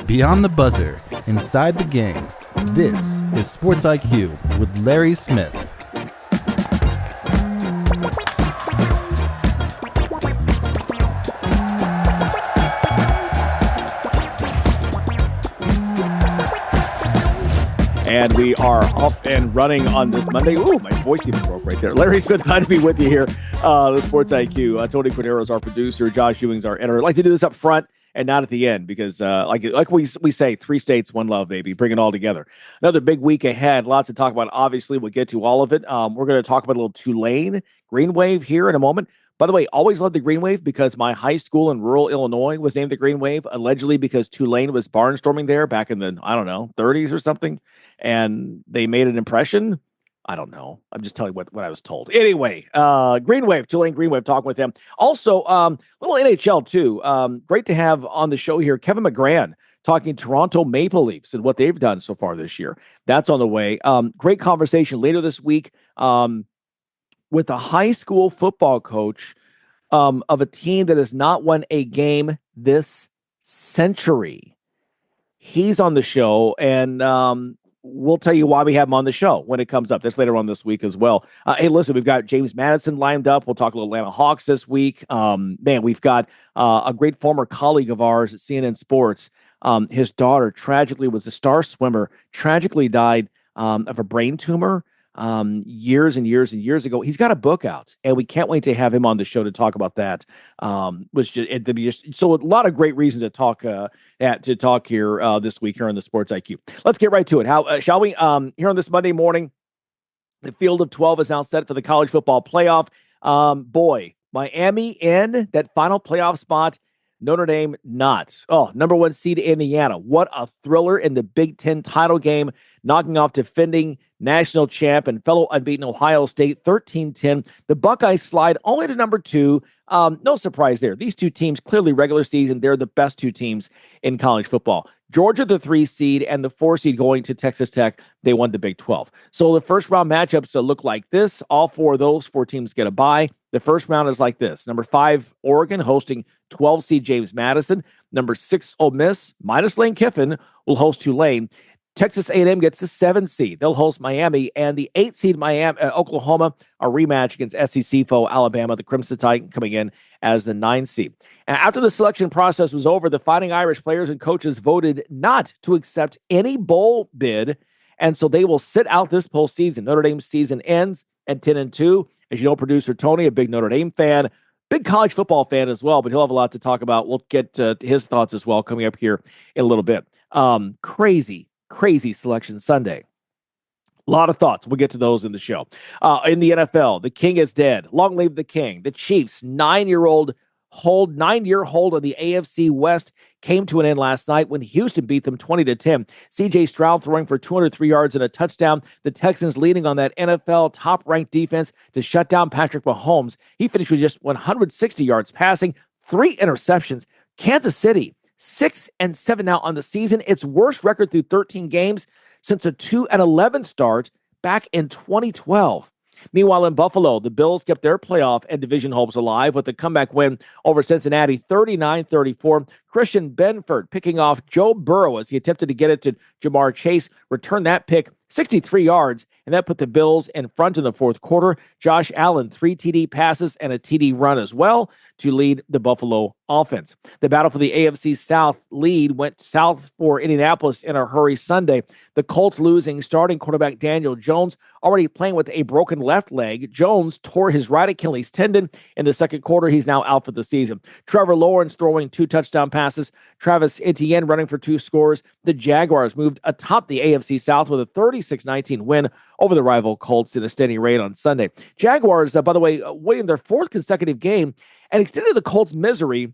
Beyond the buzzer, inside the game, this is SportsIQ with Larry Smith. And we are off and running on this Monday. Ooh, my voice even broke right there. Larry Smith, glad to be with you here. The Sports IQ. Tony Cordero is our producer. Josh Ewing's our editor. I'd like to do this up front and not at the end because, like we say, 3 states, 1 love, baby. Bring it all together. Another big week ahead. Lots to talk about. Obviously, we'll get to all of it. We're going to talk about a little Tulane Green Wave here in a moment. By the way, always loved the Green Wave because my high school in rural Illinois was named the Green Wave, allegedly because Tulane was barnstorming there back in the, 30s or something. And they made an impression. I don't know. I'm just telling you what I was told. Anyway, Green Wave, Tulane Green Wave, talking with him. Also, little NHL too. Great to have on the show here, Kevin McGran, talking Toronto Maple Leafs and what they've done so far this year. That's on the way. Great conversation later this week with a high school football coach of a team that has not won a game this century. He's on the show, and we'll tell you why we have him on the show when it comes up. That's later on this week as well. Hey, listen, we've got James Madison lined up. We'll talk a little Atlanta Hawks this week. We've got a great former colleague of ours at CNN Sports. His daughter tragically was a star swimmer, tragically died of a brain tumor years and years and years ago. He's got a book out, and we can't wait to have him on the show to talk about that. So a lot of great reasons to talk here this week here on the Sports IQ. Let's get right to it. How shall we? Here on this Monday morning, the field of 12 is now set for the college football playoff. Miami in that final playoff spot. Notre Dame not. Oh, number 1 seed Indiana. What a thriller in the Big Ten title game, knocking off defending national champ and fellow unbeaten Ohio State 13-10. The Buckeyes slide only to number 2. No surprise there. These two teams, clearly regular season, they're the best 2 teams in college football. Georgia, the 3 seed, and the 4 seed going to Texas Tech. They won the Big 12. So the first round matchups look like this. All 4 of those 4 teams get a bye. The first round is like this. Number 5, Oregon, hosting 12 seed James Madison. Number 6, Ole Miss, minus Lane Kiffin, will host Tulane. Texas A&M gets the 7 seed. They'll host Miami. And the 8 seed Oklahoma, a rematch against SEC foe Alabama, the Crimson Tide coming in as the 9 seed. And after the selection process was over, the Fighting Irish players and coaches voted not to accept any bowl bid, and so they will sit out this postseason. Notre Dame's season ends at 10-2. As you know, producer Tony, a big Notre Dame fan, big college football fan as well, but he'll have a lot to talk about. We'll get to his thoughts as well coming up here in a little bit. Crazy selection Sunday. A lot of thoughts. We'll get to those in the show. In the NFL, the king is dead. Long live the king. The Chiefs' 9-year hold on the AFC West came to an end last night when Houston beat them 20-10. C.J. Stroud throwing for 203 yards and a touchdown. The Texans leading on that NFL top-ranked defense to shut down Patrick Mahomes. He finished with just 160 yards passing, 3 interceptions. Kansas City, 6-7 now on the season. Its worst record through 13 games since a 2-11 start back in 2012. Meanwhile, in Buffalo, the Bills kept their playoff and division hopes alive with a comeback win over Cincinnati, 39-34. Christian Benford picking off Joe Burrow as he attempted to get it to Jamar Chase, returned that pick 63 yards, and that put the Bills in front in the fourth quarter. Josh Allen, 3 TD passes and a TD run as well to lead the Buffalo offense. The battle for the AFC South lead went south for Indianapolis in a hurry Sunday. The Colts losing starting quarterback Daniel Jones, already playing with a broken left leg. Jones tore his right Achilles tendon in the second quarter. He's now out for the season. Trevor Lawrence throwing 2 touchdown passes. Travis Etienne running for 2 scores. The Jaguars moved atop the AFC South with a 36-19 win over the rival Colts in a steady rain on Sunday. Jaguars, by the way, winning their 4th consecutive game and extended the Colts' misery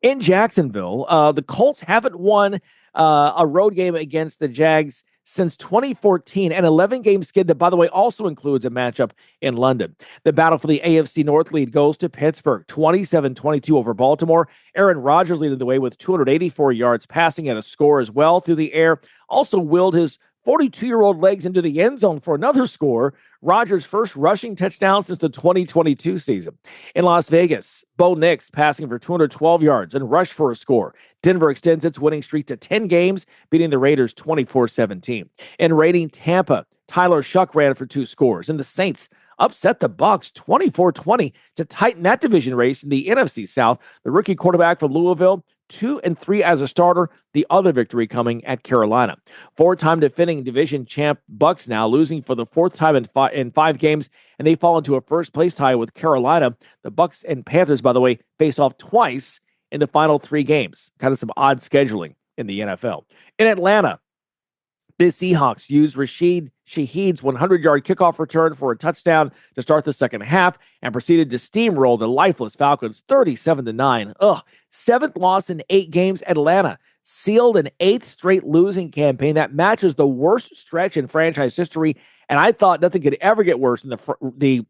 in Jacksonville. The Colts haven't won a road game against the Jags since 2014, an 11-game skid that, by the way, also includes a matchup in London. The battle for the AFC North lead goes to Pittsburgh, 27-22 over Baltimore. Aaron Rodgers leading the way with 284 yards passing and a score as well through the air. Also willed his 42-year-old legs into the end zone for another score. Rodgers' first rushing touchdown since the 2022 season. In Las Vegas, Bo Nix passing for 212 yards and rushed for a score. Denver extends its winning streak to 10 games, beating the Raiders 24-17. In raiding Tampa, Tyler Shuck ran for 2 scores, and the Saints upset the Bucs 24-20 to tighten that division race in the NFC South. The rookie quarterback from Louisville, 2-3 as a starter, the other victory coming at Carolina. 4-time defending division champ Bucs now losing for the 4th time in 5 games, and they fall into a first-place tie with Carolina. The Bucs and Panthers, by the way, face off twice in the final 3 games. Kind of some odd scheduling in the NFL. In Atlanta, the Seahawks used Rashid Shaheed's 100-yard kickoff return for a touchdown to start the second half and proceeded to steamroll the lifeless Falcons 37-9. 7th loss in 8 games. Atlanta sealed an 8th straight losing campaign that matches the worst stretch in franchise history, and I thought nothing could ever get worse than the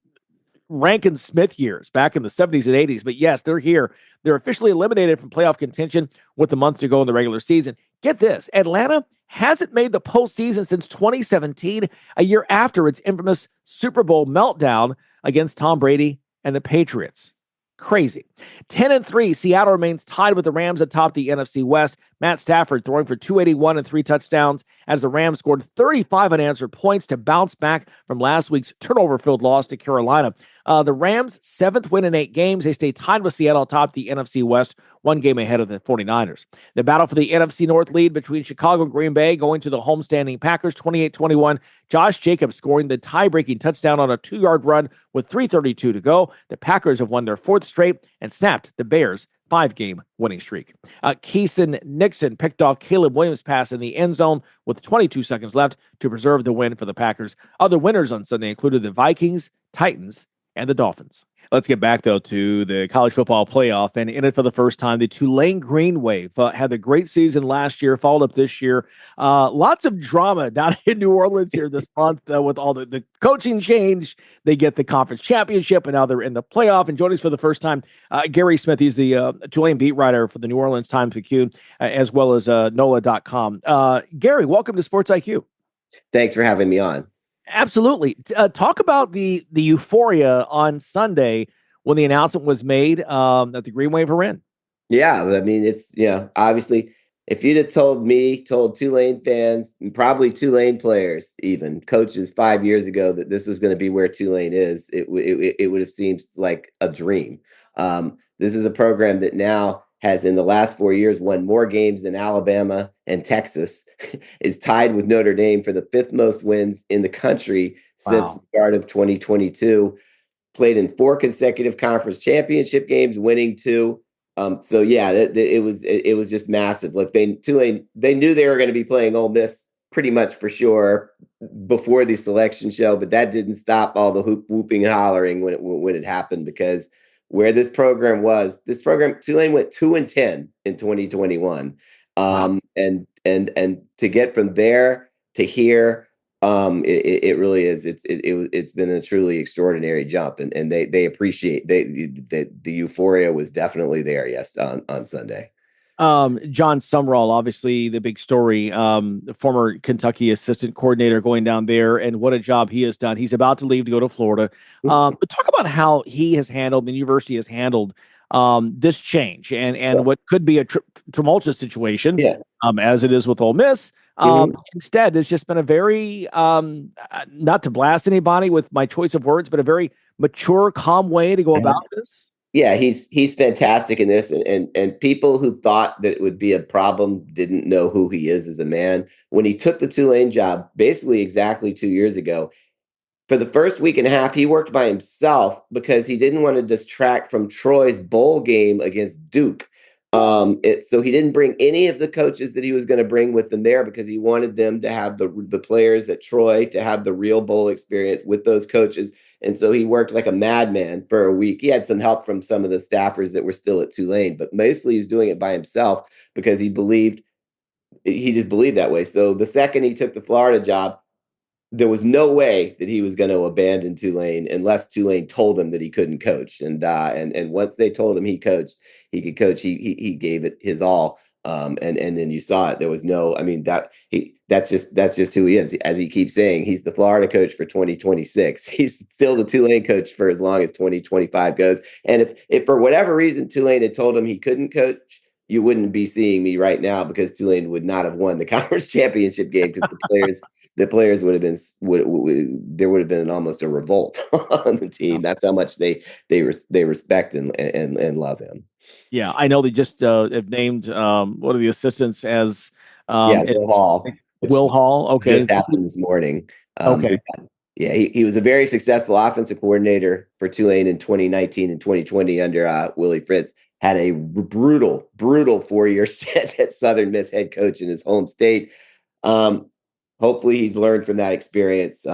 Rankin Smith years back in the 70s and 80s. But yes, they're here. They're officially eliminated from playoff contention with a month to go in the regular season. Get this, Atlanta hasn't made the postseason since 2017, a year after its infamous Super Bowl meltdown against Tom Brady and the Patriots. Crazy. 10-3, Seattle remains tied with the Rams atop the NFC West. Matt Stafford throwing for 281 and 3 touchdowns as the Rams scored 35 unanswered points to bounce back from last week's turnover-filled loss to Carolina. The Rams' 7th win in 8 games. They stay tied with Seattle atop the NFC West, 1 game ahead of the 49ers. The battle for the NFC North lead between Chicago and Green Bay going to the homestanding Packers 28-21. Josh Jacobs scoring the tie-breaking touchdown on a 2-yard run with 3:32 to go. The Packers have won their 4th straight and snapped the Bears' 5-game winning streak. Keeson Nixon picked off Caleb Williams' pass in the end zone with 22 seconds left to preserve the win for the Packers. Other winners on Sunday included the Vikings, Titans, and the Dolphins. Let's get back, though, to the college football playoff. And in it for the first time, the Tulane Green Wave had a great season last year, followed up this year. Lots of drama down in New Orleans here this month with all the coaching change. They get the conference championship, and now they're in the playoff. And joining us for the first time, Guerry Smith. He's the Tulane beat writer for the New Orleans Times-Picayune, as well as NOLA.com. Guerry, welcome to Sports IQ. Thanks for having me on. Absolutely. Talk about the euphoria on Sunday when the announcement was made that the Green Wave were in. Yeah, I mean, it's, obviously, if you'd have told Tulane fans, and probably Tulane players, even coaches 5 years ago that this was going to be where Tulane is, it would have seemed like a dream. This is a program that now has, in the last 4 years, won more games than Alabama and Texas, is tied with Notre Dame for the 5th most wins in the country since the start of 2022, played in 4 consecutive conference championship games, winning 2. It was just massive. Look, Tulane, they knew they were going to be playing Ole Miss pretty much for sure before the selection show, but that didn't stop all the whooping and hollering when it happened, because where this program, Tulane went 2-10 in 2021. And to get from there to here, it really is. It's been a truly extraordinary jump, and they appreciate the euphoria was definitely there. Yes, on Sunday. John Summerall, obviously the big story, the former Kentucky assistant coordinator going down there, and what a job he has done. He's about to leave to go to Florida. But talk about how he has handled, the university has handled this change and what could be a tumultuous situation, as it is with Ole Miss. Instead, it's just been a very, not to blast anybody with my choice of words, but a very mature, calm way to go about this. Yeah, he's fantastic in this, and people who thought that it would be a problem didn't know who he is as a man. When he took the Tulane job, basically exactly 2 years ago, for the first week and a half, he worked by himself because he didn't want to distract from Troy's bowl game against Duke. So he didn't bring any of the coaches that he was going to bring with him there, because he wanted them to have the players at Troy to have the real bowl experience with those coaches. And so he worked like a madman for a week. He had some help from some of the staffers that were still at Tulane, but mostly he was doing it by himself because he just believed that way. So the second he took the Florida job, there was no way that he was going to abandon Tulane unless Tulane told him that he couldn't coach. And once they told him he could coach, he gave it his all. And then you saw it. There was no, I mean, that's just who he is. As he keeps saying, he's the Florida coach for 2026. He's still the Tulane coach for as long as 2025 goes. And if for whatever reason Tulane had told him he couldn't coach, you wouldn't be seeing me right now, because Tulane would not have won the conference championship game, because the players would have been there would have been almost a revolt on the team. That's how much they respect and love him. Yeah, I know they just have named one of the assistants as Will Hall. Will Hall. Okay. Just happened this morning. Okay. Yeah, he was a very successful offensive coordinator for Tulane in 2019 and 2020 under Willie Fritz. Had a brutal 4-year stint at Southern Miss head coach in his home state. Hopefully he's learned from that experience.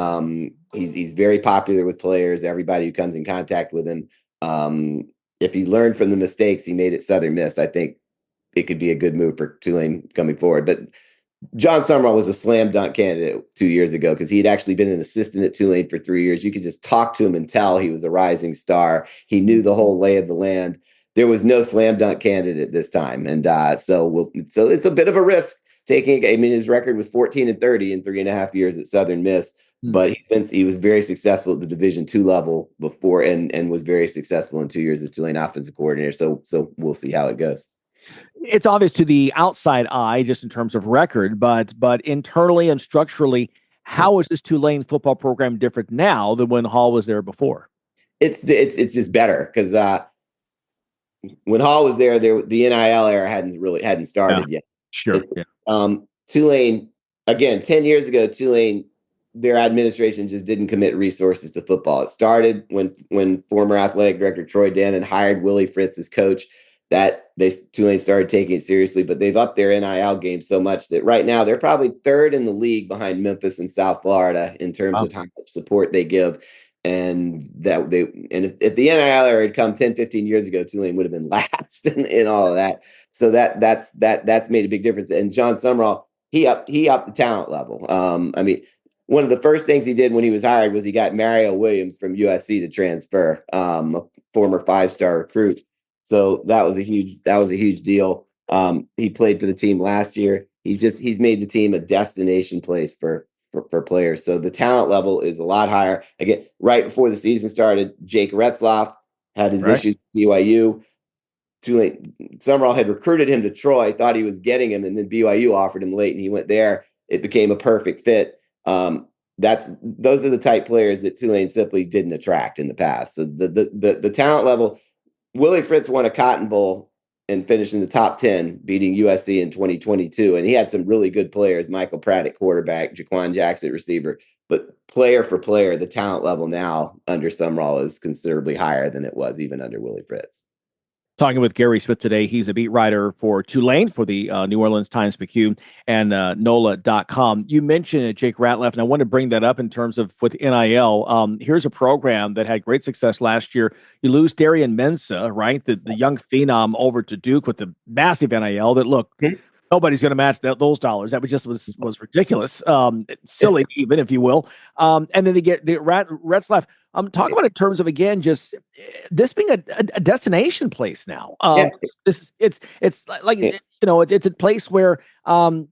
He's very popular with players, everybody who comes in contact with him. If he learned from the mistakes he made at Southern Miss, I think it could be a good move for Tulane coming forward. But John Summerall was a slam dunk candidate 2 years ago, because he had actually been an assistant at Tulane for 3 years. You could just talk to him and tell he was a rising star. He knew the whole lay of the land. There was no slam dunk candidate this time. And so it's a bit of a risk taking. I mean, his record was 14-30 in 3.5 years at Southern Miss, but he was very successful at the Division II level before, and was very successful in 2 years as Tulane offensive coordinator. So we'll see how it goes. It's obvious to the outside eye, just in terms of record, but internally and structurally, how is this Tulane football program different now than when Hall was there before? It's just better, because when Hall was there, the NIL era hadn't started yet. Sure. Tulane, again, 10 years ago, Tulane, their administration just didn't commit resources to football. It started when former athletic director Troy Dannon hired Willie Fritz as coach, that Tulane started taking it seriously. But they've upped their NIL game so much that right now they're probably third in the league behind Memphis and South Florida in terms of how much support they give. And if the NIL era had come 10, 15 years ago, Tulane would have been last in all of that. So that's made a big difference. And John Summerall, he upped the talent level. I mean, one of the first things he did when he was hired was he got Mario Williams from USC to transfer, a former 5-star recruit. So that was a huge deal. He played for the team last year. He's made the team a destination place for players. So the talent level is a lot higher. Again, right before the season started, Jake Retzlaff had his issues with BYU. Summerall had recruited him to Troy, thought he was getting him, and then BYU offered him late, and he went there. It became a perfect fit. Those are the type players that Tulane simply didn't attract in the past. So the talent level. Willie Fritz won a Cotton Bowl and finished in the top 10, beating USC in 2022. And he had some really good players, Michael Pratt at quarterback, Jaquan Jackson at receiver. But player for player, the talent level now under Summerall is considerably higher than it was even under Willie Fritz. Talking with Guerry Smith today. He's a beat writer for Tulane for the New Orleans Times-Picayune and NOLA.com. You mentioned Jake Ratliff, and I want to bring that up in terms of with NIL. Here's a program that had great success last year. You lose Darian Mensah, right? The young phenom over to Duke with the massive NIL that, look, nobody's going to match those dollars. That was ridiculous, silly even, if you will. And then they get the Retzlaff. Talk about it in terms of, again, just this being a destination place now. It's a place where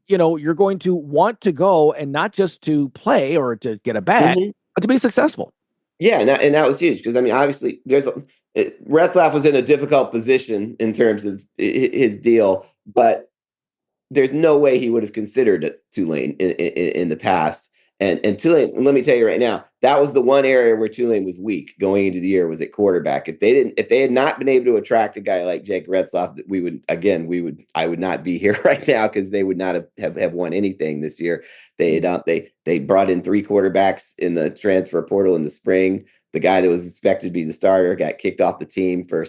you're going to want to go, and not just to play or to get a bag, but to be successful. Yeah, and that was huge, because I mean, obviously, Retzlaff was in a difficult position in terms of his deal, but there's no way he would have considered Tulane in the past. And Tulane, let me tell you right now, that was the one area where Tulane was weak going into the year, was at quarterback. If they had not been able to attract a guy like Jake Retzlaff, I would not be here right now, because they would not have won anything this year. They brought in 3 quarterbacks in the transfer portal in the spring. The guy that was expected to be the starter got kicked off the team for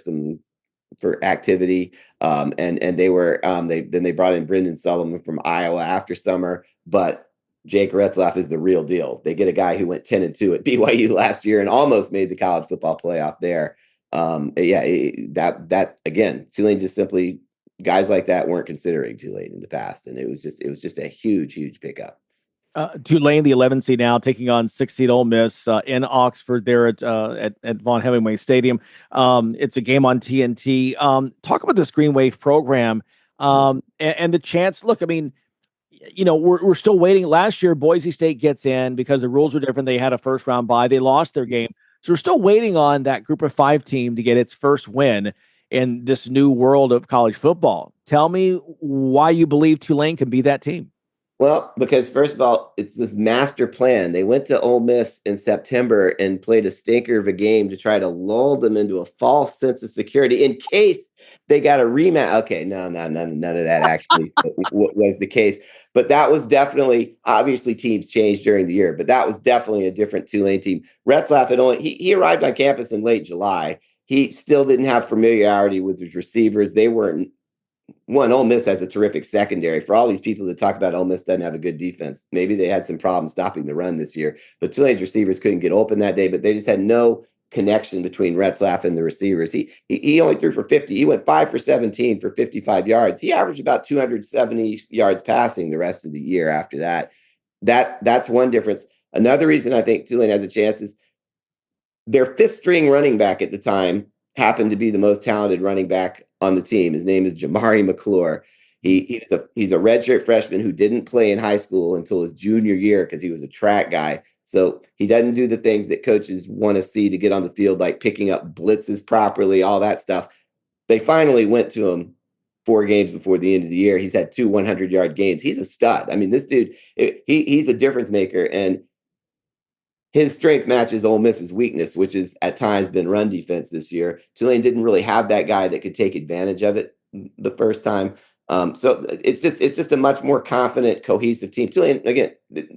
activity. And they brought in Brendan Sullivan from Iowa after summer, but Jake Retzlaff is the real deal. They get a guy who went 10-2 at BYU last year and almost made the college football playoff there. That again, Tulane just simply, guys like that weren't considering Tulane in the past, and it was just a huge pickup. Tulane, the 11th seed now, taking on 6th seed Ole Miss in Oxford there at Von Hemingway Stadium. It's a game on TNT. Talk about this Green Wave program. And the chance, look, I mean, we're still waiting. Last year, Boise State gets in because the rules are different. They had a first round bye. They lost their game. So we're still waiting on that group of 5 team to get its first win in this new world of college football. Tell me why you believe Tulane can be that team. Well, because first of all, it's this master plan. They went to Ole Miss in September and played a stinker of a game to try to lull them into a false sense of security in case they got a rematch. Okay, no, none of that actually was the case. But that was definitely, obviously, teams changed during the year, but that was definitely a different Tulane team. Retzlaff had he arrived on campus in late July. He still didn't have familiarity with his receivers. They weren't. Ole Miss has a terrific secondary. For all these people that talk about Ole Miss doesn't have a good defense, maybe they had some problems stopping the run this year. But Tulane's receivers couldn't get open that day, but they just had no connection between Retzlaff and the receivers. He only threw for 50. He went 5 for 17 for 55 yards. He averaged about 270 yards passing the rest of the year after that. That's one difference. Another reason I think Tulane has a chance is their 5th string running back at the time happened to be the most talented running back on the team. His name is Jamari McClure. He's a redshirt freshman who didn't play in high school until his junior year because he was a track guy. So he doesn't do the things that coaches want to see to get on the field, like picking up blitzes properly, all that stuff. They finally went to him 4 games before the end of the year. He's had 2 100-yard games. He's a stud. I mean, this dude, he's a difference maker. And his strength matches Ole Miss's weakness, which has at times been run defense this year. Tulane didn't really have that guy that could take advantage of it the first time. So it's just a much more confident, cohesive team. Tulane, again,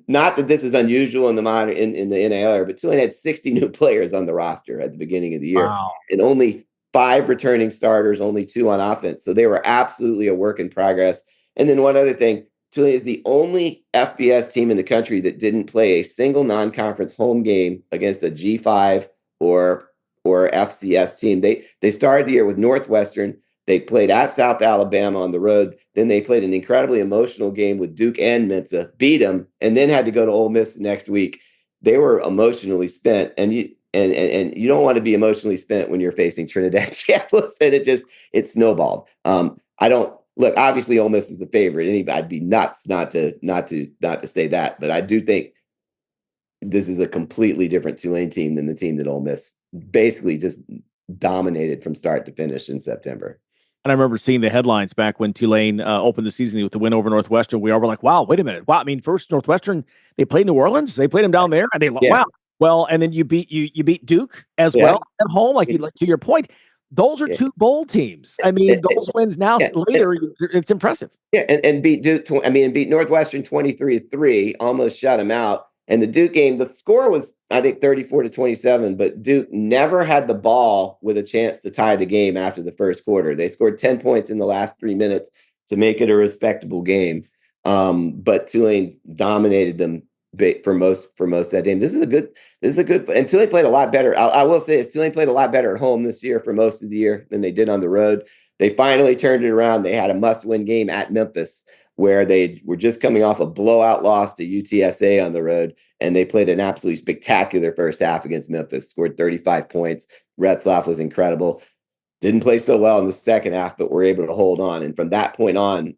not that this is unusual in the NAL era, but Tulane had 60 new players on the roster at the beginning of the year, and only 5 returning starters, only 2 on offense. So they were absolutely a work in progress. And then one other thing, Tulane is the only FBS team in the country that didn't play a single non-conference home game against a G5 or FCS team. They started the year with Northwestern. They played at South Alabama on the road. Then they played an incredibly emotional game with Duke and Mensa, beat them, and then had to go to Ole Miss the next week. They were emotionally spent, and you don't want to be emotionally spent when you're facing Trinidad Chambliss, and it snowballed. I don't. Look, obviously, Ole Miss is the favorite. I'd be nuts not to say that, but I do think this is a completely different Tulane team than the team that Ole Miss basically just dominated from start to finish in September. And I remember seeing the headlines back when Tulane opened the season with the win over Northwestern. We all were like, "Wow, wait a minute! Wow, I mean, first Northwestern, they played New Orleans, they played them down there, and wow, well, and then you beat Duke as well at home, like to your point." Those are 2 bowl teams. I mean, those wins now later, it's impressive. Yeah, and beat Duke. And beat Northwestern 23-3, almost shut them out. And the Duke game, the score was, I think, 34-27. But Duke never had the ball with a chance to tie the game after the first quarter. They scored 10 points in the last 3 minutes to make it a respectable game. But Tulane dominated them for most of that game. This is a good, and Tulane played a lot better. I will say this, Tulane played a lot better at home this year for most of the year than they did on the road. They finally turned it around. They had a must-win game at Memphis where they were just coming off a blowout loss to UTSA on the road, and they played an absolutely spectacular first half against Memphis, scored 35 points. Retzlaff was incredible. Didn't play so well in the second half, but were able to hold on. And from that point on,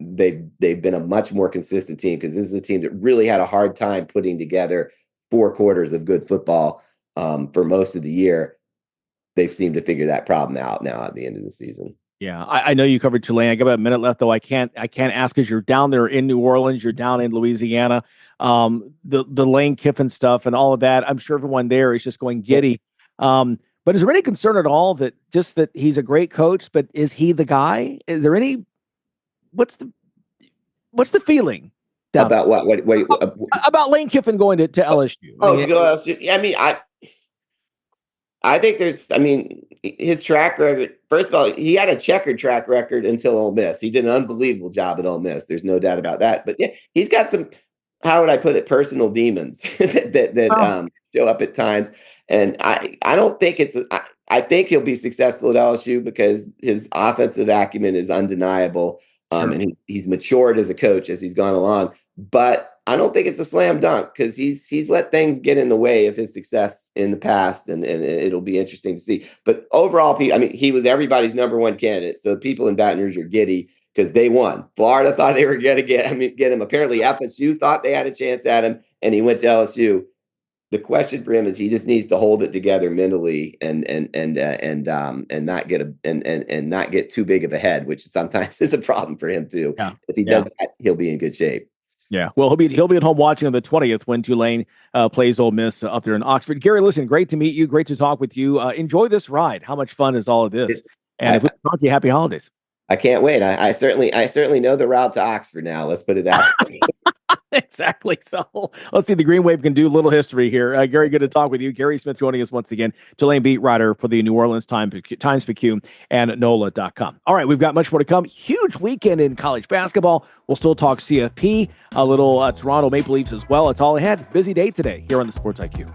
they've been a much more consistent team, because this is a team that really had a hard time putting together 4 quarters of good football for most of the year. They've seemed to figure that problem out now at the end of the season. Yeah, I know you covered Tulane. I got about a minute left, though. I can't ask, because you're down there in New Orleans, you're down in Louisiana, the Lane Kiffin stuff and all of that. I'm sure everyone there is just going giddy. But is there any concern at all that he's a great coach, but is he the guy? Is there any? What's the feeling about what about Lane Kiffin going to LSU? LSU. I mean, I think his track record. First of all, he had a checkered track record until Ole Miss. He did an unbelievable job at Ole Miss. There's no doubt about that. But yeah, he's got some, how would I put it, personal demons that show up at times. And I don't think I think he'll be successful at LSU because his offensive acumen is undeniable. And he's matured as a coach as he's gone along. But I don't think it's a slam dunk because he's let things get in the way of his success in the past, and it'll be interesting to see. But overall, I mean, he was everybody's number one candidate. So people in Baton Rouge are giddy because they won. Florida thought they were going to get him. Apparently, FSU thought they had a chance at him, and he went to LSU. The question for him is he just needs to hold it together mentally and not get and not get too big of a head, which sometimes is a problem for him too. Yeah. If he does that, he'll be in good shape. Yeah, well, he'll be at home watching on the 20th when Tulane plays Ole Miss up there in Oxford. Guerry, listen, great to meet you. Great to talk with you. Enjoy this ride. How much fun is all of this? And if we talk to you, happy holidays. I can't wait. I certainly know the route to Oxford now. Let's put it that way. Exactly. So let's see. The Green Wave can do a little history here. Guerry, good to talk with you. Guerry Smith joining us once again, Tulane beat writer for the New Orleans Times-Picayune and NOLA.com. All right, we've got much more to come. Huge weekend in college basketball. We'll still talk CFP, a little Toronto Maple Leafs as well. That's all I had. Busy day today here on the Sports IQ.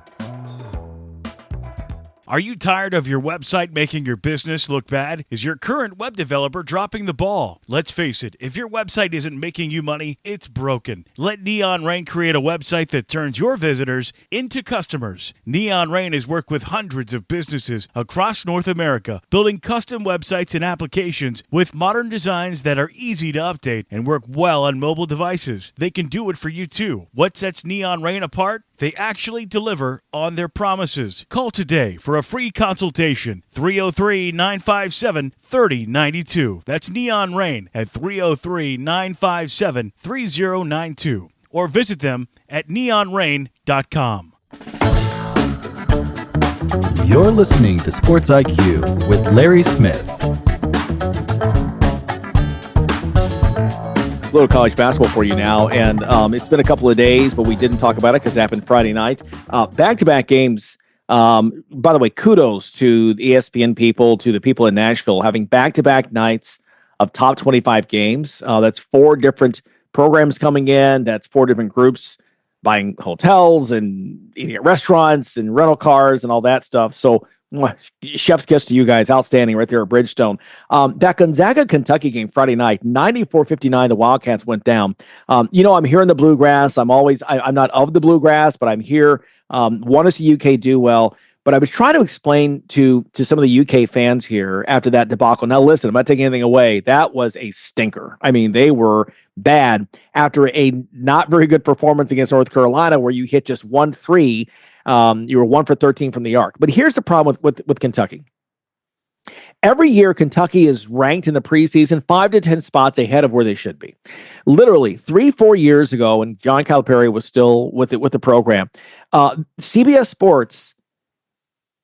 Are you tired of your website making your business look bad? Is your current web developer dropping the ball? Let's face it, if your website isn't making you money, it's broken. Let Neon Rain create a website that turns your visitors into customers. Neon Rain has worked with hundreds of businesses across North America, building custom websites and applications with modern designs that are easy to update and work well on mobile devices. They can do it for you too. What sets Neon Rain apart? They actually deliver on their promises. Call today for a free consultation. 303-957-3092. That's Neon Rain at 303-957-3092. Or visit them at neonrain.com. You're listening to Sports IQ with Larry Smith. A little college basketball for you now, and it's been a couple of days, but we didn't talk about it because it happened Friday night. Back-to-back games. By the way, kudos to the ESPN people, to the people in Nashville, having back-to-back nights of top 25 games. That's 4 different programs coming in. That's 4 different groups buying hotels and eating at restaurants and rental cars and all that stuff. So chef's kiss to you guys. Outstanding right there at Bridgestone. That Gonzaga Kentucky game Friday night, 94-59, the Wildcats went down. I'm here in the Bluegrass. I'm not of the Bluegrass, but I'm here. Want to see UK do well. But I was trying to explain to some of the UK fans here after that debacle. Now, listen, I'm not taking anything away. That was a stinker. I mean, they were bad after a not very good performance against North Carolina where you hit just 1 3. You were 1 for 13 from the arc. But here's the problem with Kentucky. Every year, Kentucky is ranked in the preseason 5 to 10 spots ahead of where they should be. Literally 3-4 years ago, when John Calipari was still with the program, CBS Sports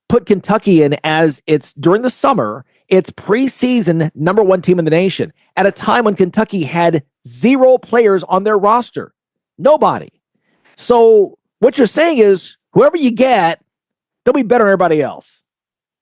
put Kentucky in as it's during the summer, it's preseason number 1 team in the nation at a time when Kentucky had 0 players on their roster. Nobody. So what you're saying is whoever you get, they'll be better than everybody else.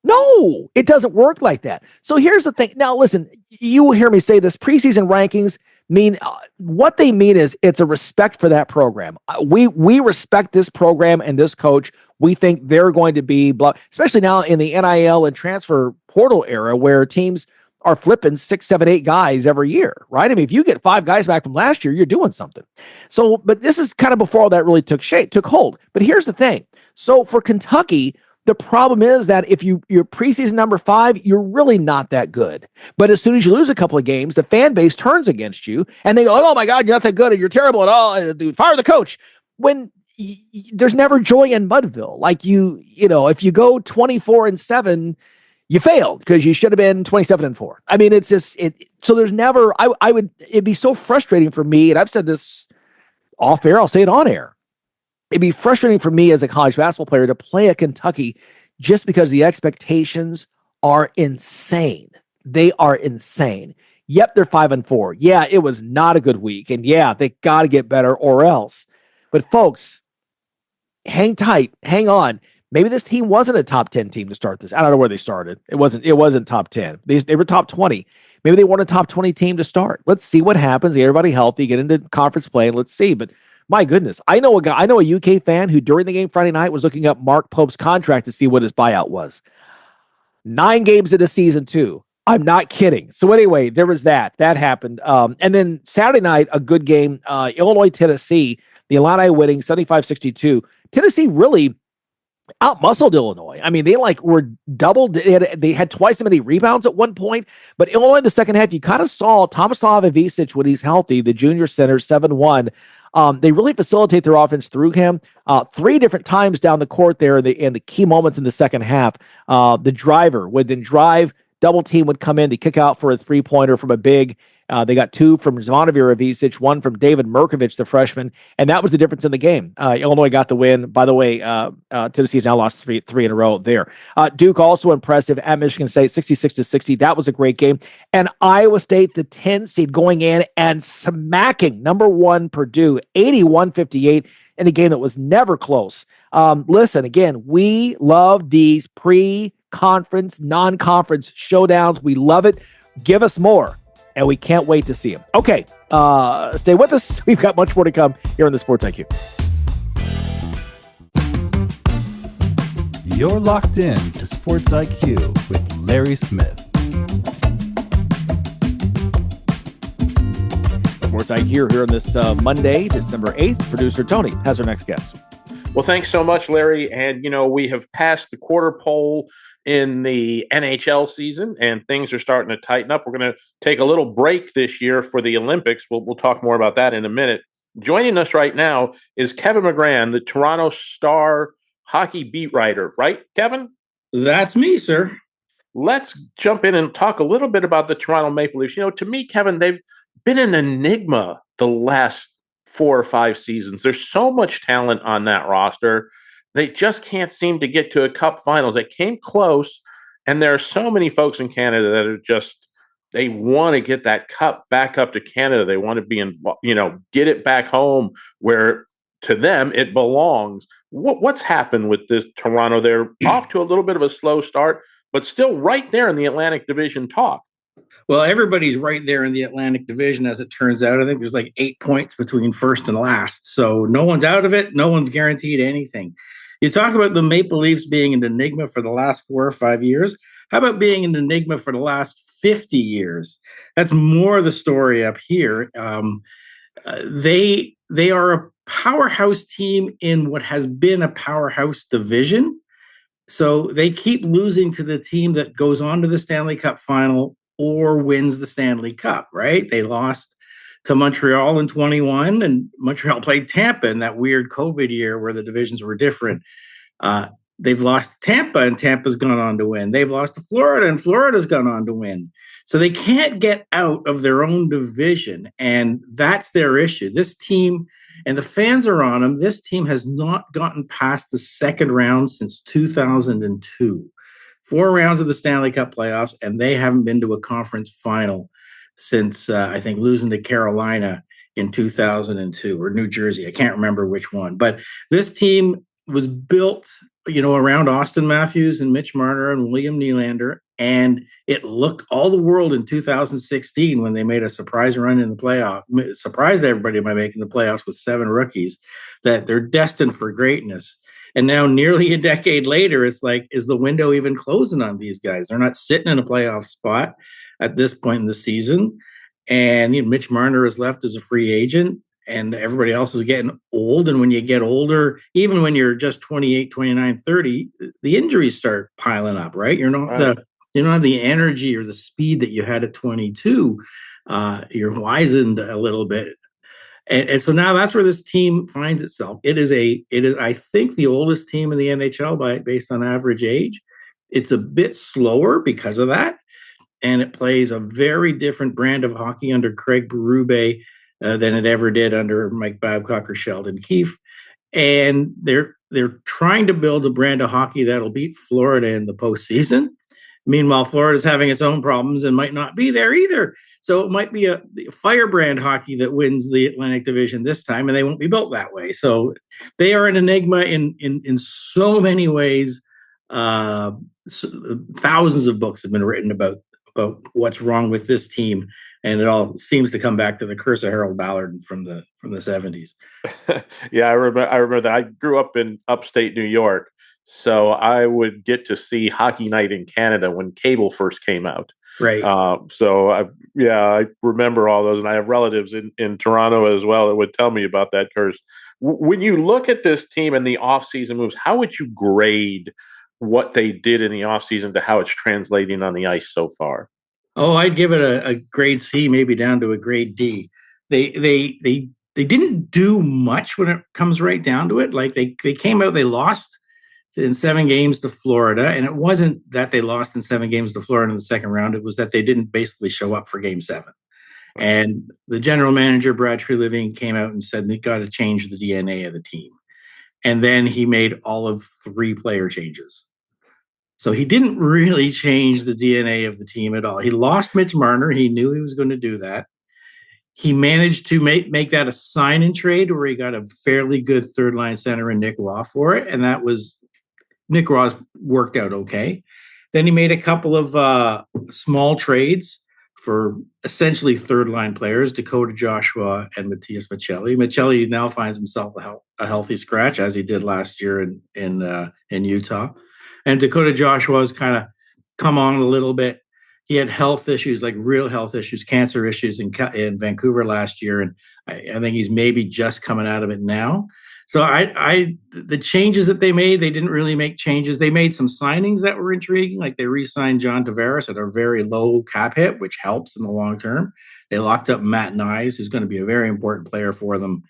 No, it doesn't work like that. So here's the thing. Now, listen, you will hear me say this. Preseason rankings mean what they mean is it's a respect for that program. We respect this program and this coach. We think they're going to be, especially now in the NIL and transfer portal era where teams are flipping 6, 7, 8 guys every year, right? I mean, if you get 5 guys back from last year, you're doing something. So, but this is kind of before all that really took hold. But here's the thing. So for Kentucky, the problem is that if you're preseason number 5, you're really not that good. But as soon as you lose a couple of games, the fan base turns against you and they go, oh my God, you're not that good and you're terrible at all. Dude, fire the coach. When there's never joy in Mudville. Like if you go 24-7, you failed because you should have been 27-4. I mean, it's just so there's never, it'd be so frustrating for me. And I've said this off air. I'll say it on air. It'd be frustrating for me as a college basketball player to play at Kentucky just because the expectations are insane. They are insane. Yep, they're 5-4. Yeah, it was not a good week. And yeah, they got to get better or else. But folks, hang tight, hang on. Maybe this team wasn't a top 10 team to start this. I don't know where they started. It wasn't top 10. They were top 20. Maybe they weren't a top 20 team to start. Let's see what happens. Get everybody healthy, get into conference play, and let's see. But my goodness, I know a UK fan who during the game Friday night was looking up Mark Pope's contract to see what his buyout was. 9 games into season 2. I'm not kidding. So anyway, there was that. That happened. And then Saturday night, a good game. Illinois, Tennessee. The Illini winning 75-62. Tennessee really outmuscled Illinois. I mean, they were doubled. They had twice as many rebounds at one point, but Illinois in the second half, you kind of saw Tomislav Ivic when he's healthy, the junior center, 7-1. They really facilitate their offense through him 3 different times down the court there in the key moments in the second half. The driver would then drive, double team would come in, they kick out for a 3-pointer from a big. They got 2 from Zvonimir Ivic, 1 from David Merkovich, the freshman, and that was the difference in the game. Illinois got the win. By the way, Tennessee's now lost three in a row there. Duke also impressive at Michigan State, 66-60. That was a great game. And Iowa State, the 10 seed, going in and smacking number 1 Purdue, 81-58 in a game that was never close. Listen, again, we love these pre-conference, non-conference showdowns. We love it. Give us more. And we can't wait to see him. Okay, stay with us. We've got much more to come here on the Sports IQ. You're locked in to Sports IQ with Larry Smith. Sports IQ here on this Monday, December 8th. Producer Tony has our next guest. Well, thanks so much, Larry. And, we have passed the quarter pole in the NHL season, and things are starting to tighten up. We're going to take a little break this year for the Olympics. We'll talk more about that in a minute. Joining us right now is Kevin McGran, the Toronto Star hockey beat writer. Right, Kevin? That's me, sir. Let's jump in and talk a little bit about the Toronto Maple Leafs. To me, Kevin, they've been an enigma the last 4 or 5 seasons. There's so much talent on that roster. They just can't seem to get to a cup finals. They came close, and there are so many folks in Canada that are just, they want to get that cup back up to Canada. They want to be involved, get it back home where to them it belongs. What's happened with this Toronto? They're off to a little bit of a slow start, but still right there in the Atlantic Division talk. Well, everybody's right there in the Atlantic Division, as it turns out. I think there's 8 points between first and last. So no one's out of it. No one's guaranteed anything. You talk about the Maple Leafs being an enigma for the last 4 or 5 years. How about being an enigma for the last 50 years? That's more the story up here. They are a powerhouse team in what has been a powerhouse division. So they keep losing to the team that goes on to the Stanley Cup final or wins the Stanley Cup, right? They lost to Montreal in 21, and Montreal played Tampa in that weird COVID year where the divisions were different. They've lost to Tampa, and Tampa's gone on to win. They've lost to Florida, and Florida's gone on to win. So they can't get out of their own division, and that's their issue. This team, and the fans are on them, this team has not gotten past the second round since 2002. 4 rounds of the Stanley Cup playoffs, and they haven't been to a conference final since, I think, losing to Carolina in 2002 or New Jersey. I can't remember which one. But this team was built, around Austin Matthews and Mitch Marner and William Nylander, and it looked all the world in 2016 when they made a surprise run in the playoff, surprised everybody by making the playoffs with 7 rookies, that they're destined for greatness. And now nearly a decade later, it's like, is the window even closing on these guys? They're not sitting in a playoff spot at this point in the season. And Mitch Marner is left as a free agent, and everybody else is getting old. And when you get older, even when you're just 28, 29, 30, the injuries start piling up, right? You don't have the energy or the speed that you had at 22. You're wizened a little bit. And so now that's where this team finds itself. It is, I think, the oldest team in the NHL based on average age. It's a bit slower because of that, and it plays a very different brand of hockey under Craig Berube than it ever did under Mike Babcock or Sheldon Keefe. And they're trying to build a brand of hockey that'll beat Florida in the postseason. Meanwhile, Florida's having its own problems and might not be there either. So it might be a firebrand hockey that wins the Atlantic Division this time, and they won't be built that way. So they are an enigma in so many ways. Thousands of books have been written about what's wrong with this team, and it all seems to come back to the curse of Harold Ballard from the 70s. Yeah, I remember that. I grew up in upstate New York, so I would get to see Hockey Night in Canada when cable first came out. Right. I remember all those, and I have relatives in Toronto as well that would tell me about that curse. When you look at this team and the offseason moves, how would you grade what they did in the offseason to how it's translating on the ice so far? Oh, I'd give it a grade C, maybe down to a grade D. They didn't do much when it comes right down to it. Like they came out, they lost in 7 games to Florida, and it wasn't that they lost in 7 games to Florida in the second round. It was that they didn't basically show up for Game 7. And the general manager, Brad Treliving, came out and said they got to change the DNA of the team. And then he made all of 3 player changes. So he didn't really change the DNA of the team at all. He lost Mitch Marner. He knew he was going to do that. He managed to make that a sign and trade where he got a fairly good third line center in Nick Raw for it. And that was Nick Raw's worked out okay. Then he made a couple of small trades for essentially third line players, Dakota Joshua and Matthias Michelli. Michelli now finds himself a healthy scratch, as he did last year in Utah. And Dakota Joshua has kind of come on a little bit. He had health issues, like real health issues, cancer issues in Vancouver last year. And I think he's maybe just coming out of it now. So the changes that they made, they didn't really make changes. They made some signings that were intriguing, like they re-signed John Tavares at a very low cap hit, which helps in the long term. They locked up Matt Nyes, who's going to be a very important player for them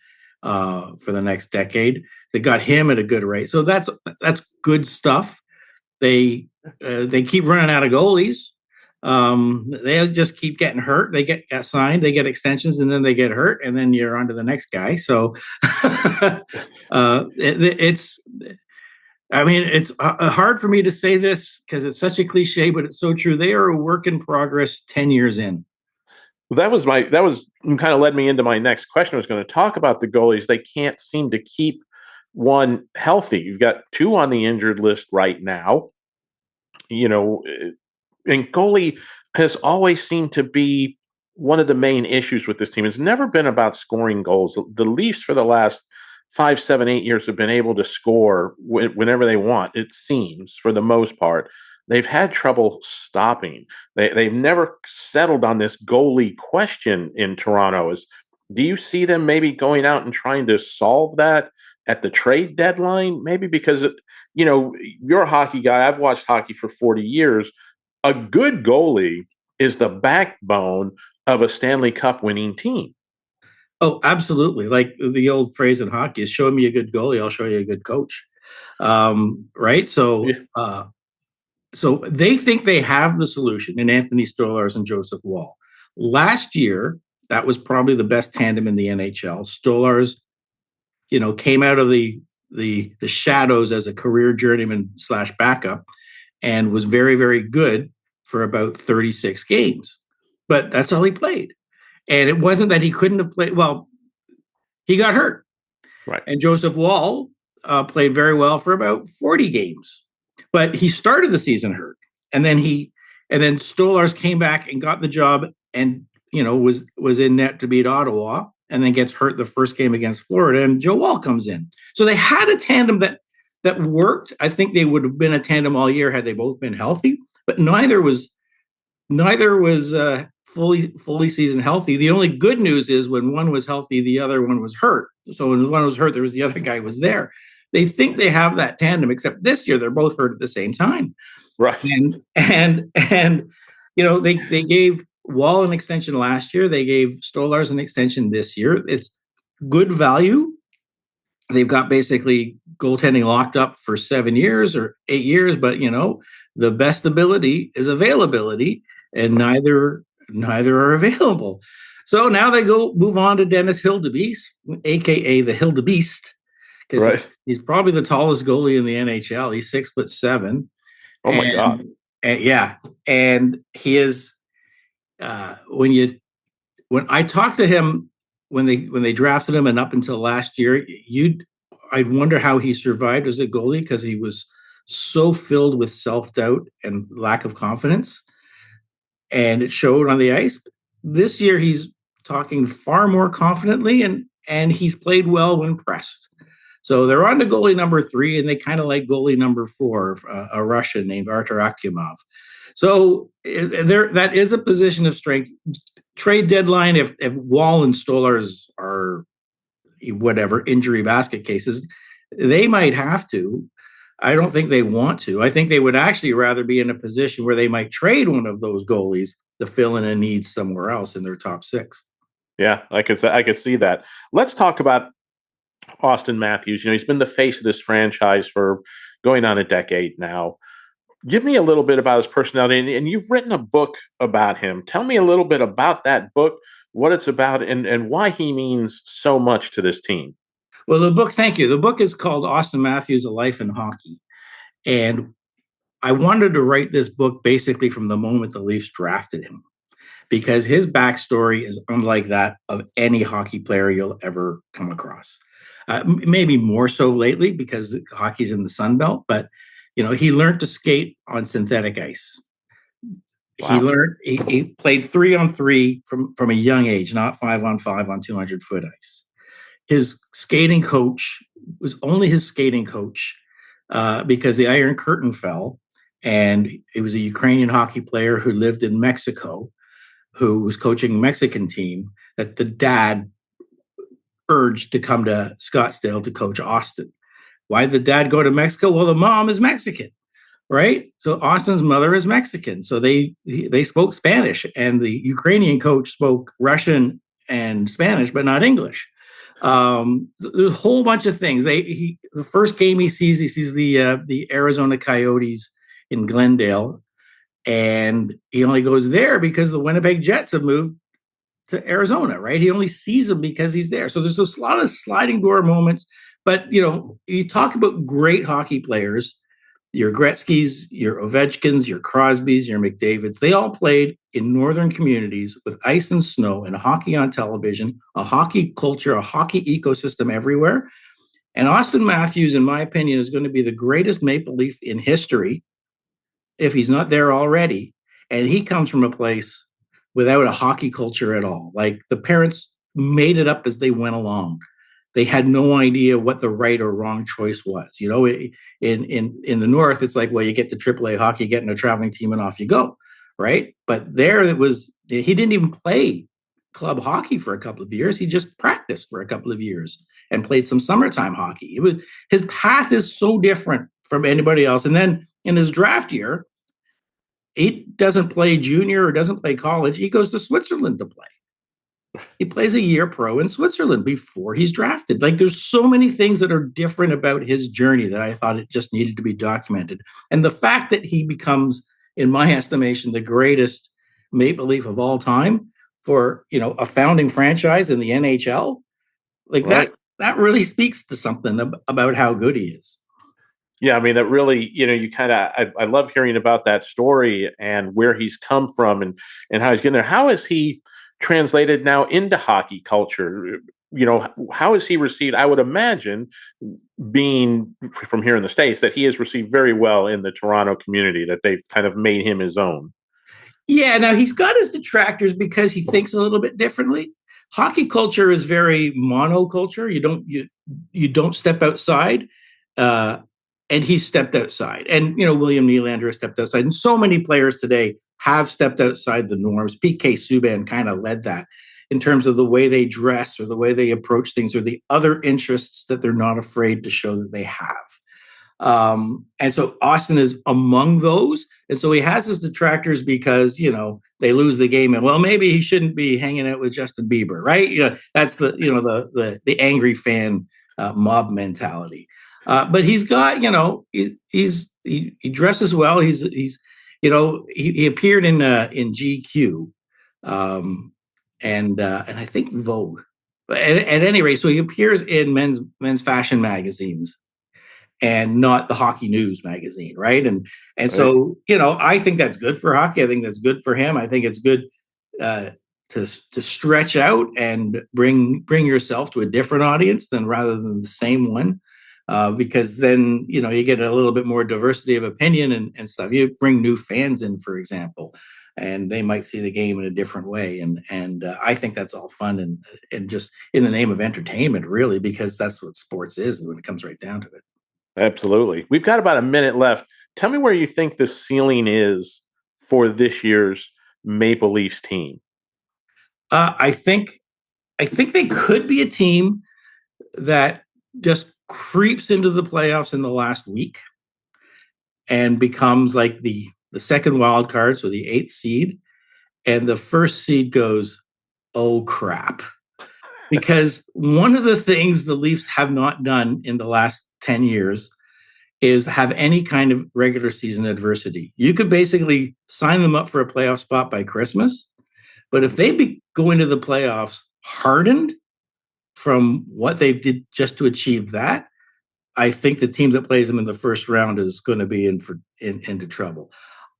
for the next decade. They got him at a good rate. So that's good stuff. They keep running out of goalies. They just keep getting hurt. They get signed, they get extensions, and then they get hurt, and then you're on to the next guy. So it's hard for me to say this because it's such a cliche, but it's so true. They are a work in progress 10 years in. Well, that was kind of led me into my next question. I was going to talk about the goalies. They can't seem to keep one healthy. You've got 2 on the injured list right now. And goalie has always seemed to be one of the main issues with this team. It's never been about scoring goals. The Leafs for the last 5, 7, 8 years have been able to score whenever they want, it seems, for the most part. They've had trouble stopping. They've never settled on this goalie question in Toronto. Do you see them maybe going out and trying to solve that at the trade deadline? Maybe because, you're a hockey guy. I've watched hockey for 40 years. A good goalie is the backbone of a Stanley Cup winning team. Oh, absolutely. Like the old phrase in hockey is show me a good goalie, I'll show you a good coach. Right. So, so they think they have the solution in Anthony Stolarz and Joseph Woll. Last year, that was probably the best tandem in the NHL. Stolarz, came out of the shadows as a career journeyman / backup and was very, very good for about 36 games. But that's all he played. And it wasn't that he couldn't have played. Well, he got hurt. Right. And Joseph Woll played very well for about 40 games. But he started the season hurt. And then Stolarz came back and got the job and, was in net to beat Ottawa and then gets hurt the first game against Florida. And Joe Woll comes in. So they had a tandem that worked. I think they would have been a tandem all year had they both been healthy, but neither was fully season healthy. The only good news is when one was healthy, the other one was hurt. So when one was hurt, there was the other guy was there. They think they have that tandem, except this year they're both hurt at the same time. Right. And they gave Woll an extension last year. They gave Stolarz an extension this year. It's good value. They've got basically goaltending locked up for 7 years or 8 years, but the best ability is availability, and neither are available. So now they move on to Dennis Hildebeest, aka the Hildebeest, because he's probably the tallest goalie in the NHL. He's 6'7". Oh my God! And he is. When I talked to him when they drafted him and up until last year, I'd wonder how he survived as a goalie because he was so filled with self-doubt and lack of confidence, and it showed on the ice. This year he's talking far more confidently and he's played well when pressed. So they're on to goalie number 3, and they kind of like goalie number 4, a Russian named Artur Akhimov. So that is a position of strength. Trade deadline, if Wall and Stolar's are whatever injury basket cases, they might have to. I don't think they want to. I think they would actually rather be in a position where they might trade one of those goalies to fill in a need somewhere else in their top six. Yeah, I could see that. Let's talk about Austin Matthews. He's been the face of this franchise for going on a decade now. Give me a little bit about his personality, and you've written a book about him. Tell me a little bit about that book, what it's about, and why he means so much to this team. Well, thank you. The book is called Austin Matthews, A Life in Hockey. And I wanted to write this book basically from the moment the Leafs drafted him, because his backstory is unlike that of any hockey player you'll ever come across. Maybe more so lately because hockey's in the Sun Belt, but he learned to skate on synthetic ice. Wow. He played 3-on-3 from a young age, not 5-on-5 on 200-foot ice. His skating coach was only his skating coach because the Iron Curtain fell, and he was a Ukrainian hockey player who lived in Mexico, who was coaching a Mexican team that the dad urged to come to Scottsdale to coach Austin. Why did the dad go to Mexico? Well, the mom is Mexican, right? So Austin's mother is Mexican. So they spoke Spanish, and the Ukrainian coach spoke Russian and Spanish, but not English. There's a whole bunch of things. The first game he sees the Arizona Coyotes in Glendale, and he only goes there because the Winnipeg Jets have moved to Arizona, right? He only sees them because he's there. So there's a lot of sliding door moments. But, you talk about great hockey players, your Gretzkys, your Ovechkins, your Crosbys, your McDavids. They all played in northern communities with ice and snow and hockey on television, a hockey culture, a hockey ecosystem everywhere. And Austin Matthews, in my opinion, is going to be the greatest Maple Leaf in history if he's not there already. And he comes from a place without a hockey culture at all. Like, the parents made it up as they went along. They had no idea what the right or wrong choice was. In the North, it's like, well, you get to AAA hockey, get in a traveling team, and off you go, right? But there, he didn't even play club hockey for a couple of years. He just practiced for a couple of years and played some summertime hockey. His path is so different from anybody else. And then in his draft year, he doesn't play junior or doesn't play college. He goes to Switzerland to play. He plays a year pro in Switzerland before he's drafted. Like, there's so many things that are different about his journey that I thought it just needed to be documented. And the fact that he becomes, in my estimation, the greatest Maple Leaf of all time for, a founding franchise in the NHL, like, right, that really speaks to something about how good he is. Yeah, I mean, that really, you kind of, I love hearing about that story and where he's come from and how he's getting there. How is he translated now into hockey culture? How is he received? I would imagine, being from here in the States, that he is received very well in the Toronto community, that they've kind of made him his own. Yeah, now he's got his detractors because he thinks a little bit differently. Hockey culture is very monoculture. You don't step outside. And he stepped outside. And, William Nylander has stepped outside. And so many players today have stepped outside the norms. PK Subban kind of led that in terms of the way they dress or the way they approach things or the other interests that they're not afraid to show that they have. And so Austin is among those. And so he has his detractors because, they lose the game and, well, maybe he shouldn't be hanging out with Justin Bieber, right? That's the angry fan mob mentality. But he's got, he dresses well. He appeared in GQ, and I think Vogue. But at any rate, so he appears in men's fashion magazines, and not the Hockey News magazine, right? And so, I think that's good for hockey. I think that's good for him. I think it's good to stretch out and bring yourself to a different audience rather than the same one. Because then, you get a little bit more diversity of opinion and stuff. You bring new fans in, for example, and they might see the game in a different way. And I think that's all fun and just in the name of entertainment, really, because that's what sports is when it comes right down to it. Absolutely. We've got about a minute left. Tell me where you think the ceiling is for this year's Maple Leafs team? I think they could be a team that just creeps into the playoffs in the last week and becomes like the second wild card, so the 8th seed, and the first seed goes, oh crap. Because one of the things the Leafs have not done in the last 10 years is have any kind of regular season adversity. You could basically sign them up for a playoff spot by Christmas, but if they go into the playoffs hardened from what they did just to achieve that, I think the team that plays them in the first round is going to be into trouble.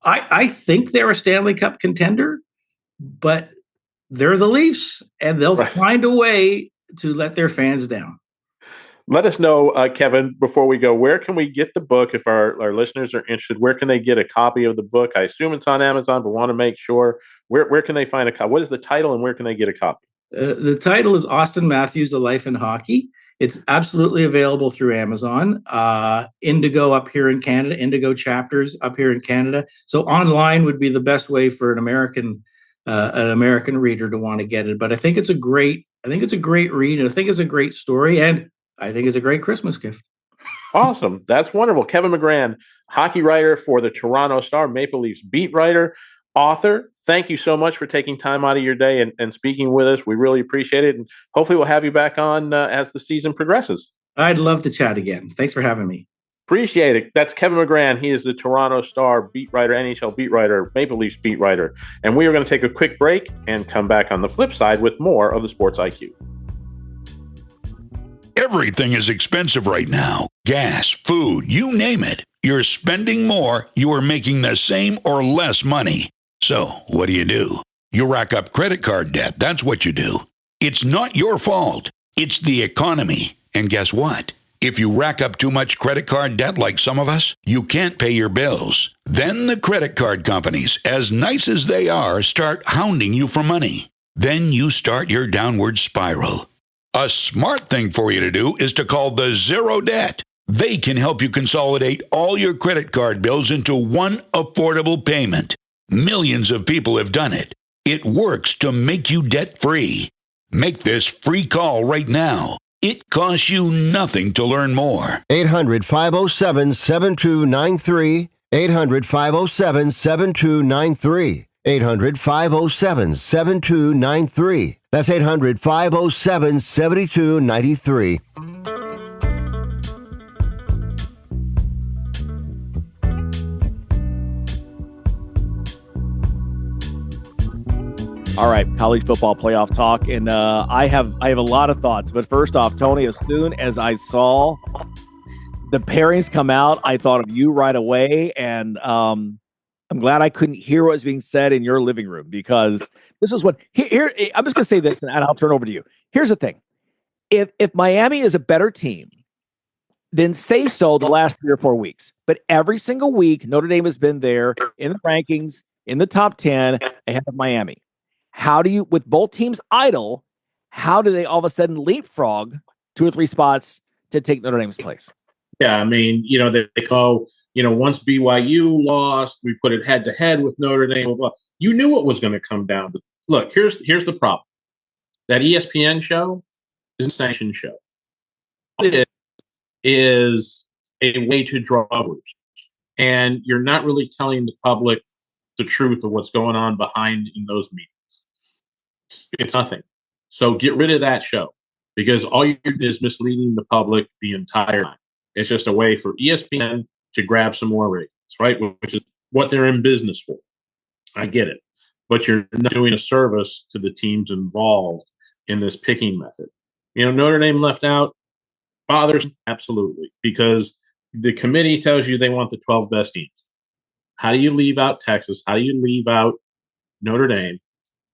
I think they're a Stanley Cup contender, but they're the Leafs, and they'll find a way to let their fans down. Let us know, Kevin, before we go, where can we get the book if our listeners are interested? Where can they get a copy of the book? I assume it's on Amazon, but want to make sure. Where can they find a copy? What is the title, and where can they get a copy? The title is Austin Matthews, A Life in Hockey. It's absolutely available through Amazon. Indigo up here in Canada, Indigo chapters up here in Canada. So online would be the best way for an American reader to want to get it. But I think it's a great read, and I think it's a great story, and I think it's a great Christmas gift. Awesome. That's wonderful. Kevin McGran, hockey writer for the Toronto Star, Maple Leafs beat writer, author. Thank you so much for taking time out of your day and speaking with us. We really appreciate it. And hopefully we'll have you back on as the season progresses. I'd love to chat again. Thanks for having me. Appreciate it. That's Kevin McGran. He is the Toronto Star beat writer, NHL beat writer, Maple Leafs beat writer. And we are going to take a quick break and come back on the flip side with more of the Sports IQ. Everything is expensive right now. Gas, food, you name it. You're spending more, you are making the same or less money. So, what do? You rack up credit card debt. That's what you do. It's not your fault. It's the economy. And guess what? If you rack up too much credit card debt like some of us, you can't pay your bills. Then the credit card companies, as nice as they are, start hounding you for money. Then you start your downward spiral. A smart thing for you to do is to call the Zero Debt. They can help you consolidate all your credit card bills into one affordable payment. Millions of people have done it. It works to make you debt-free. Make this free call right now. It costs you nothing to learn more. 800-507-7293. 800-507-7293. 800-507-7293. That's 800-507-7293. All right, college football playoff talk, and I have a lot of thoughts. But first off, Tony, as soon as I saw the pairings come out, I thought of you right away, and I'm glad I couldn't hear what was being said in your living room, because this is what here. I'm just going to say this, and I'll turn over to you. Here's the thing: if Miami is a better team, then say so the last 3 or 4 weeks. But every single week, Notre Dame has been there in the rankings, in the top 10, ahead of Miami. How do you, with both teams idle, how do they all of a sudden leapfrog 2 or 3 spots to take Notre Dame's place? Yeah, I mean, they call, once BYU lost, we put it head to head with Notre Dame. Blah, blah. You knew what was going to come down. But look, here's the problem. That ESPN show is a sanctioned show. It is a way to draw views. And you're not really telling the public the truth of what's going on behind in those meetings. It's nothing. So get rid of that show, because all you do is misleading the public the entire time. It's just a way for ESPN to grab some more ratings, right? Which is what they're in business for. I get it. But you're not doing a service to the teams involved in this picking method. Notre Dame left out bothers absolutely, because the committee tells you they want the 12 best teams. How do you leave out Texas? How do you leave out Notre Dame?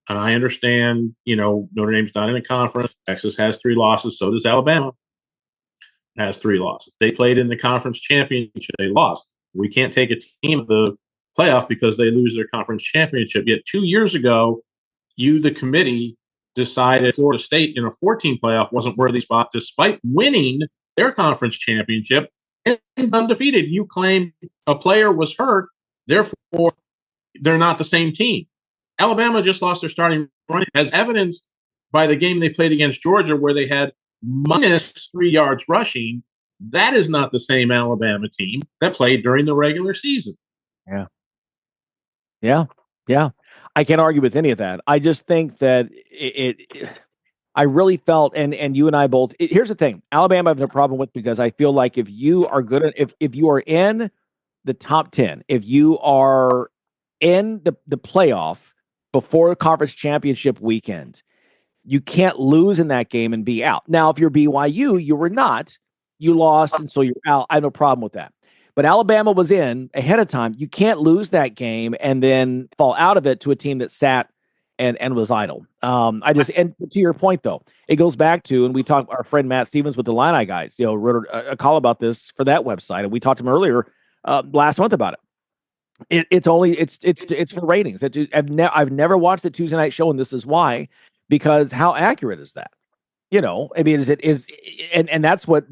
And I understand, Notre Dame's not in a conference. Texas has 3 losses. So does Alabama. Has 3 losses. They played in the conference championship. They lost. We can't take a team of the playoff because they lose their conference championship. Yet 2 years ago, the committee, decided Florida State in a 14 playoff wasn't worthy spot despite winning their conference championship and undefeated. You claim a player was hurt. Therefore, they're not the same team. Alabama just lost their starting running, as evidenced by the game they played against Georgia, where they had minus 3 yards rushing. That is not the same Alabama team that played during the regular season. Yeah. I can't argue with any of that. I just think that I really felt, and you and I both. Here's the thing: Alabama I have no problem with, because I feel like if you are good, if you are in the top 10, if you are in the playoff before the conference championship weekend, you can't lose in that game and be out. Now, if you're BYU, you were not. You lost, and so you're out. I have no problem with that. But Alabama was in ahead of time. You can't lose that game and then fall out of it to a team that sat and was idle. And to your point, though, it goes back to, and we talked, our friend Matt Stevens with the Illini guys, wrote a call about this for that website, and we talked to him earlier last month about it. It's for ratings. I've never watched the Tuesday night show, and this is why, because how accurate is that? I mean, and that's what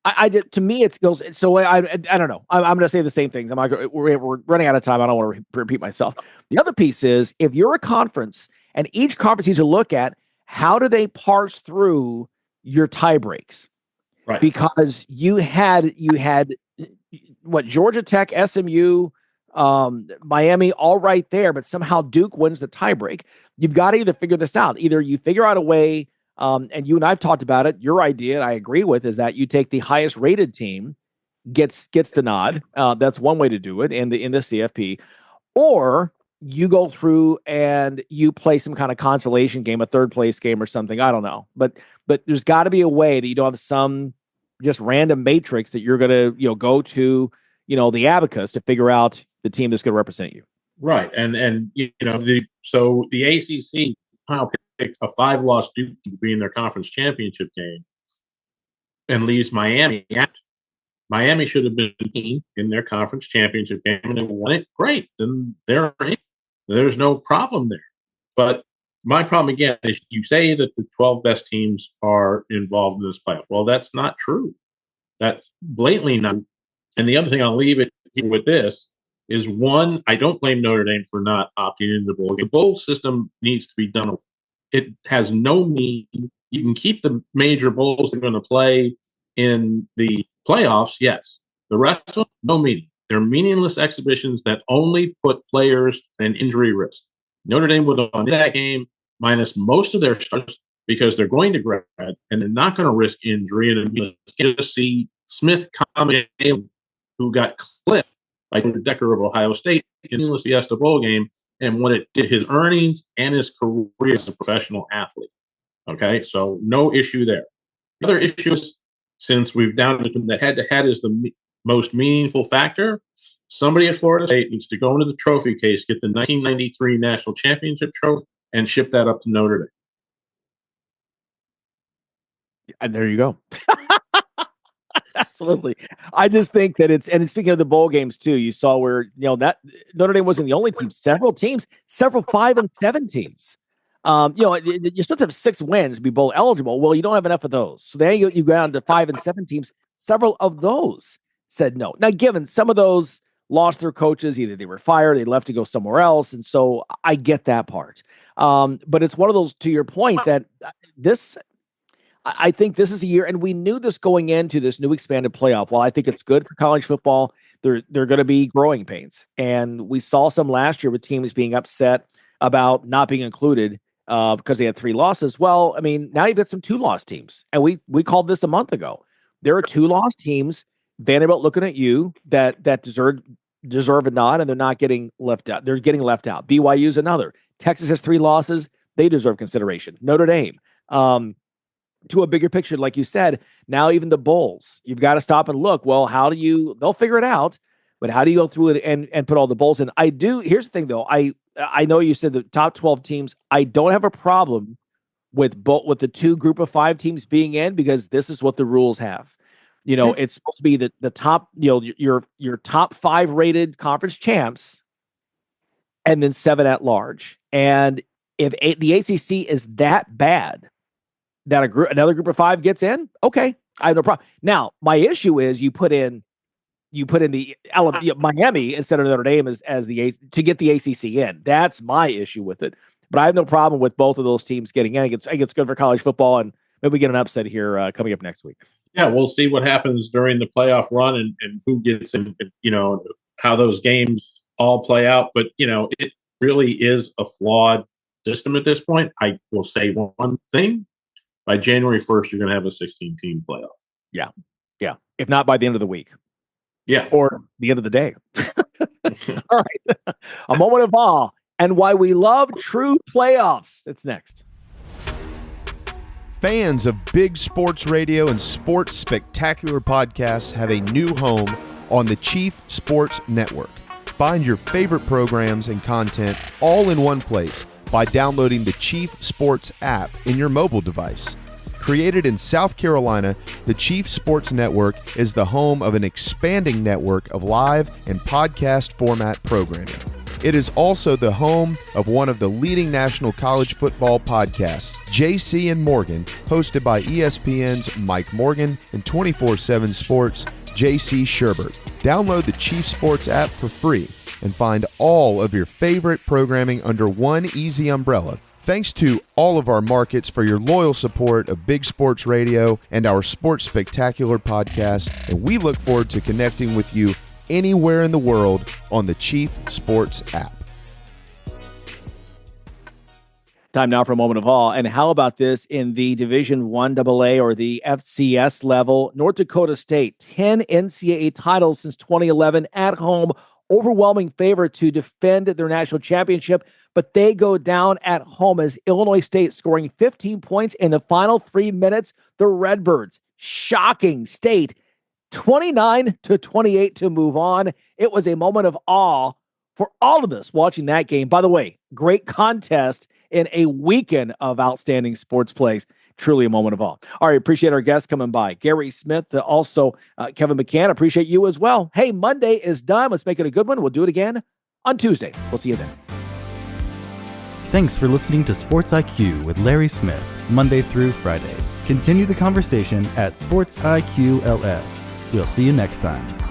I did. To me, it goes. So I don't know. I'm going to say the same things. I'm like, we're running out of time. I don't want to repeat myself. The other piece is, if you're a conference, and each conference needs to look at how do they parse through your tie breaks, Right? Because you had what, Georgia Tech, SMU, Miami, all right there, but somehow Duke wins the tiebreak. You've got to either figure this out. Either you figure out a way, and you and I've talked about it. Your idea, and I agree with, is that you take the highest rated team, gets the nod. That's one way to do it in the CFP, or you go through and you play some kind of consolation game, a third place game or something. I don't know, but there's got to be a way that you don't have some just random matrix that you're going to go to the abacus to figure out the team that's going to represent you. Right. And the ACC picked a 5-loss Duke to be in their conference championship game and leaves Miami out. Miami should have been in their conference championship game, and they won it. Great. Then they're in. There's no problem there. But my problem, again, is you say that the 12 best teams are involved in this playoff. Well, that's not true. That's blatantly not. And the other thing, I'll leave it here with this, is one, I don't blame Notre Dame for not opting into the bowl. The bowl system needs to be done. It has no meaning. You can keep the major bowls they're going to play in the playoffs, yes. The rest of them, no meaning. They're meaningless exhibitions that only put players in injury risk. Notre Dame would have won that game minus most of their stars because they're going to grad and they're not going to risk injury. And you just see Smith, who got clipped by Decker of Ohio State in the Fiesta Bowl game, and what it did his earnings and his career as a professional athlete. Okay, so no issue there. The other issue is, since we've down to that head-to-head is the most meaningful factor, somebody at Florida State needs to go into the trophy case, get the 1993 national championship trophy, and ship that up to Notre Dame. And there you go. Absolutely. I just think that and speaking of the bowl games too, you saw where, that Notre Dame wasn't the only team, several 5 and 7 teams. You're supposed to have 6 wins to be bowl eligible. Well, you don't have enough of those. So then you go down to 5 and 7 teams. Several of those said no. Now, given some of those lost their coaches, either they were fired, they left to go somewhere else. And so I get that part. But it's one of those, to your point, that I think this is a year, and we knew this going into this new expanded playoff. While I think it's good for college football, there are going to be growing pains. And we saw some last year with teams being upset about not being included because they had 3 losses. Well, I mean, now you've got some 2-loss teams. And we called this a month ago. There are 2-loss teams, Vanderbilt looking at you, that deserve a nod, and they're not getting left out. They're getting left out. BYU's another. Texas has 3 losses. They deserve consideration. Notre Dame. To a bigger picture, like you said, now even the bowls, you've got to stop and look. Well, they'll figure it out, but how do you go through it and put all the bowls in? Here's the thing though. I know you said the top 12 teams. I don't have a problem with the 2 group of 5 teams being in, because this is what the rules have. It's supposed to be the top, your top 5 rated conference champs, and then 7 at large. And if the ACC is that bad that another group of 5 gets in, okay, I have no problem. Now, my issue is you put in you put in the Miami instead of Notre Dame to get the ACC in. That's my issue with it. But I have no problem with both of those teams getting in. I think it's good for college football, and maybe we get an upset here coming up next week. Yeah, we'll see what happens during the playoff run and who gets in, how those games all play out. But, it really is a flawed system at this point. I will say one thing. By January 1st, you're going to have a 16-team playoff. Yeah. Yeah. If not by the end of the week. Yeah. Or the end of the day. All right. A moment of awe and why we love true playoffs. It's next. Fans of big sports radio and sports spectacular podcasts have a new home on the Chief Sports Network. Find your favorite programs and content all in one place by downloading the Chief Sports app in your mobile device. Created in South Carolina, the Chief Sports Network is the home of an expanding network of live and podcast format programming. It is also the home of one of the leading national college football podcasts, JC and Morgan, hosted by ESPN's Mike Morgan and 24/7 Sports' JC Sherbert. Download the Chief Sports app for free and find all of your favorite programming under one easy umbrella. Thanks to all of our markets for your loyal support of Big Sports Radio and our Sports Spectacular podcast, and we look forward to connecting with you anywhere in the world on the Chief Sports app. Time now for a moment of awe. And how about this in the Division I AA or the FCS level? North Dakota State, 10 NCAA titles since 2011 at home, overwhelming favorite to defend their national championship, but they go down at home as Illinois State scoring 15 points in the final 3 minutes. The Redbirds, shocking State, 29-28 to move on. It was a moment of awe for all of us watching that game. By the way, great contest in a weekend of outstanding sports plays. Truly a moment of awe. All right, appreciate our guests coming by. Guerry Smith, also Kevin McCann, appreciate you as well. Hey, Monday is done. Let's make it a good one. We'll do it again on Tuesday. We'll see you then. Thanks for listening to Sports IQ with Larry Smith, Monday through Friday. Continue the conversation at SportsIQ LS. We'll see you next time.